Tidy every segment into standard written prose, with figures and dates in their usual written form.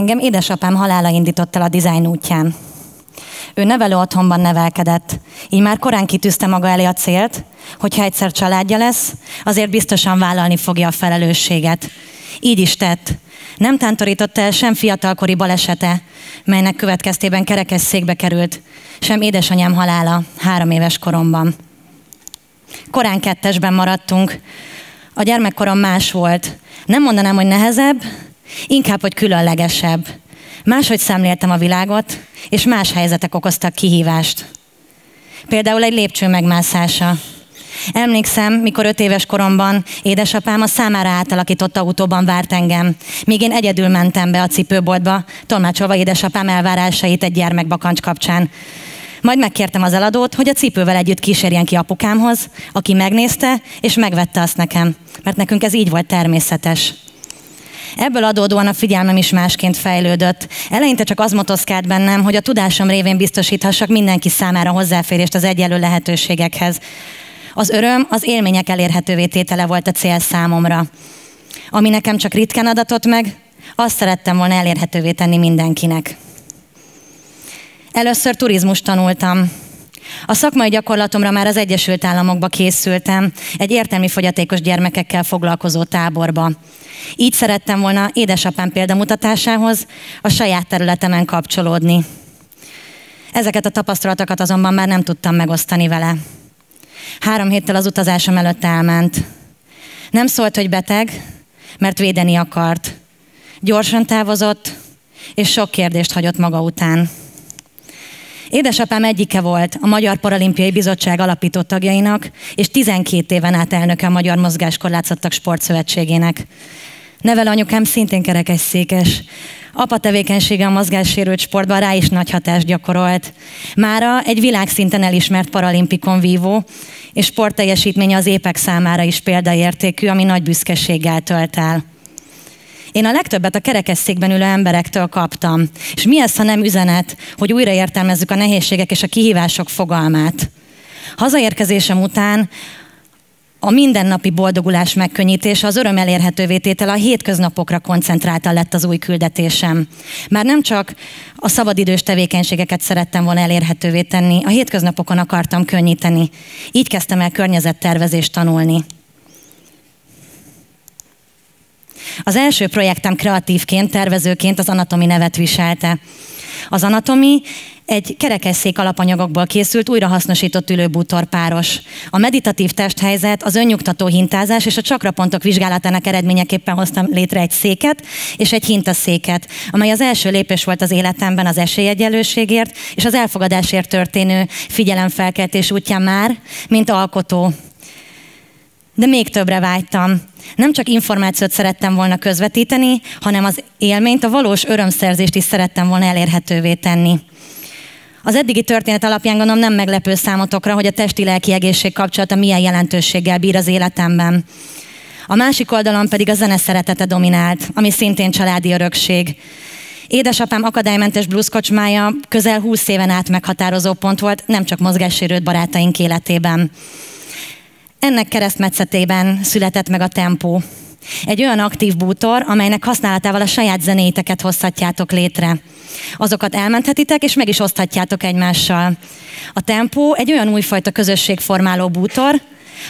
Engem édesapám halála indított el a dizájn útján. Ő nevelő otthonban nevelkedett, így már korán kitűzte maga elé a célt, hogyha egyszer családja lesz, azért biztosan vállalni fogja a felelősséget. Így is tett. Nem tántorította el sem fiatalkori balesete, melynek következtében kerekesszékbe került, sem édesanyám halála 3 éves koromban. Korán 2-esben maradtunk. A gyermekkorom más volt. Nem mondanám, hogy nehezebb, inkább, hogy különlegesebb. Máshogy szemléltem a világot, és más helyzetek okoztak kihívást. Például egy lépcső megmászása. Emlékszem, mikor 5 éves koromban édesapám a számára átalakított autóban várt engem, míg én egyedül mentem be a cipőboltba, tolmácsolva édesapám elvárásait egy gyermekbakancs kapcsán. Majd megkértem az eladót, hogy a cipővel együtt kísérjen ki apukámhoz, aki megnézte, és megvette azt nekem, mert nekünk ez így volt természetes. Ebből adódóan a figyelmem is másként fejlődött. Eleinte csak az motoszkált bennem, hogy a tudásom révén biztosíthassak mindenki számára hozzáférést az egyenlő lehetőségekhez. Az öröm, az élmények elérhetővé tétele volt a cél számomra. Ami nekem csak ritkán adatott meg, azt szerettem volna elérhetővé tenni mindenkinek. Először turizmust tanultam. A szakmai gyakorlatomra már az Egyesült Államokba készültem, egy értelmi fogyatékos gyermekekkel foglalkozó táborba. Így szerettem volna édesapám példamutatásához a saját területemen kapcsolódni. Ezeket a tapasztalatokat azonban már nem tudtam megosztani vele. 3 héttel az utazásom előtt elment. Nem szólt, hogy beteg, mert védeni akart. Gyorsan távozott, és sok kérdést hagyott maga után. Édesapám egyike volt a Magyar Paralimpiai Bizottság alapító tagjainak, és 12 éven át elnöke a Magyar Mozgáskorlátozottak Sportszövetségének. Nevelőanyukám szintén kerekesszékes. Apa tevékenysége a mozgássérült sportban rá is nagy hatást gyakorolt. Mára egy világszinten elismert paralimpikon vívó, és sportteljesítménye az épek számára is példaértékű, ami nagy büszkeséggel tölt el. Én a legtöbbet a kerekesszékben ülő emberektől kaptam. És mi ez, ha nem üzenet, hogy újraértelmezzük a nehézségek és a kihívások fogalmát. Hazaérkezésem után a mindennapi boldogulás megkönnyítése, az öröm elérhetővé tétele a hétköznapokra koncentráltan lett az új küldetésem. Már nem csak a szabadidős tevékenységeket szerettem volna elérhetővé tenni, a hétköznapokon akartam könnyíteni. Így kezdtem el környezettervezést tanulni. Az első projektem kreatívként, tervezőként az Anatomy nevet viselte. Az Anatomy egy kerekesszék alapanyagokból készült, újrahasznosított ülőbútorpáros. A meditatív testhelyzet, az önnyugtató hintázás és a csakrapontok vizsgálatának eredményeképpen hoztam létre egy széket és egy hintaszéket, amely az első lépés volt az életemben az esélyegyenlőségért és az elfogadásért történő figyelemfelkeltés útján már, mint alkotó. De még többre vágytam. Nem csak információt szerettem volna közvetíteni, hanem az élményt, a valós örömszerzést is szerettem volna elérhetővé tenni. Az eddigi történet alapján gondolom nem meglepő számotokra, hogy a testi-lelki egészség kapcsolata milyen jelentőséggel bír az életemben. A másik oldalon pedig a zene szeretete dominált, ami szintén családi örökség. Édesapám akadálymentes blueskocsmája közel 20 éven át meghatározó pont volt, nem csak mozgássérült barátaink életében. Ennek keresztmetszetében született meg a Tempó. Egy olyan aktív bútor, amelynek használatával a saját zenéiteket hozhatjátok létre. Azokat elmenthetitek, és meg is oszthatjátok egymással. A Tempó egy olyan újfajta közösségformáló bútor,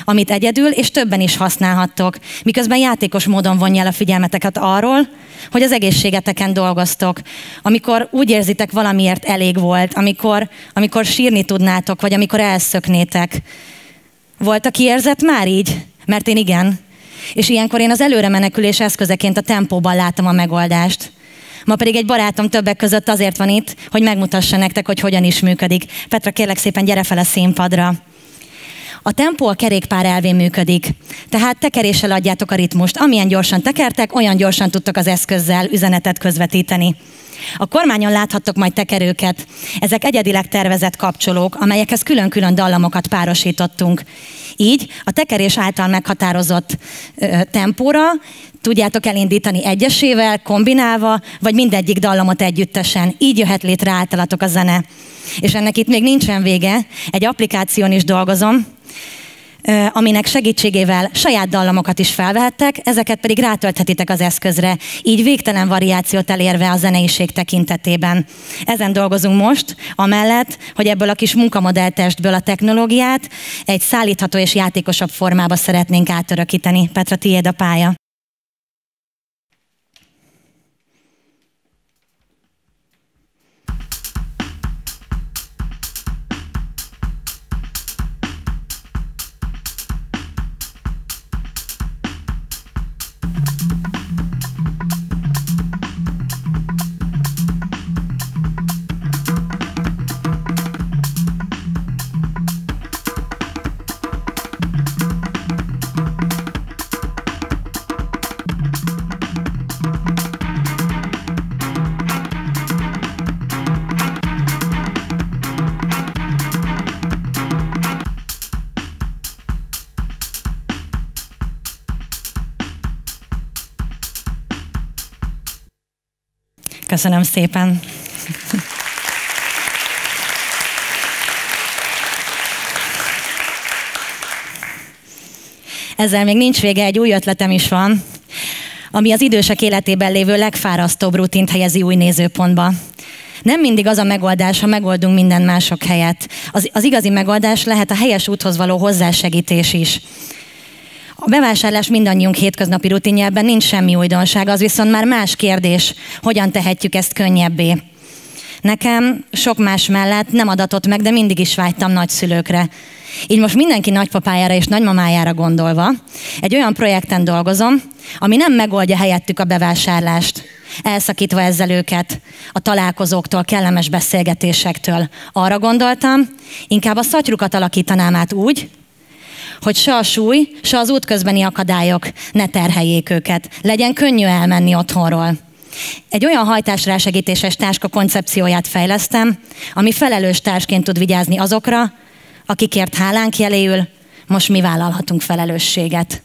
amit egyedül és többen is használhattok, miközben játékos módon vonja el a figyelmeteket arról, hogy az egészségeteken dolgoztok. Amikor úgy érzitek, valamiért elég volt, amikor sírni tudnátok, vagy amikor elszöknétek. Volt, aki érzett már így? Mert én igen. És ilyenkor én az előre menekülés eszközeként a Tempóban látom a megoldást. Ma pedig egy barátom többek között azért van itt, hogy megmutassa nektek, hogy hogyan is működik. Petra, kérlek szépen, gyere fel a színpadra. A Tempó a kerékpár elvén működik. Tehát tekeréssel adjátok a ritmust. Amilyen gyorsan tekertek, olyan gyorsan tudtok az eszközzel üzenetet közvetíteni. A kormányon láthattok majd tekerőket. Ezek egyedileg tervezett kapcsolók, amelyekhez külön-külön dallamokat párosítottunk. Így a tekerés által meghatározott tempóra tudjátok elindítani egyesével, kombinálva, vagy mindegyik dallamot együttesen. Így jöhet létre általatok a zene. És ennek itt még nincsen vége. Egy applikáción is dolgozom. aminek segítségével saját dallamokat is felvehettek, ezeket pedig rátölthetitek az eszközre, így végtelen variációt elérve a zeneiség tekintetében. Ezen dolgozunk most, amellett, hogy ebből a kis munkamodelltestből a technológiát egy szállítható és játékosabb formába szeretnénk átörökíteni. Petra, tiéd a pálya. Köszönöm szépen. Ezzel még nincs vége, egy új ötletem is van, ami az idősek életében lévő legfárasztóbb rutint helyezi új nézőpontba. Nem mindig az a megoldás, ha megoldunk minden mások helyett. Az igazi megoldás lehet a helyes úthoz való hozzásegítés is. A bevásárlás mindannyiunk hétköznapi rutinjában nincs semmi újdonság, az viszont már más kérdés, hogyan tehetjük ezt könnyebbé. Nekem sok más mellett nem adatott meg, de mindig is vágytam nagyszülőkre. Így most mindenki nagypapájára és nagymamájára gondolva egy olyan projekten dolgozom, ami nem megoldja helyettük a bevásárlást, elszakítva ezzel őket a találkozóktól, kellemes beszélgetésektől. Arra gondoltam, inkább a szatyrukat alakítanám át úgy, hogy se a súly, se az útközbeni akadályok ne terheljék őket. Legyen könnyű elmenni otthonról. Egy olyan hajtásrásegítéses táska koncepcióját fejlesztem, ami felelős társként tud vigyázni azokra, akikért hálánk jeléül most mi vállalhatunk felelősséget.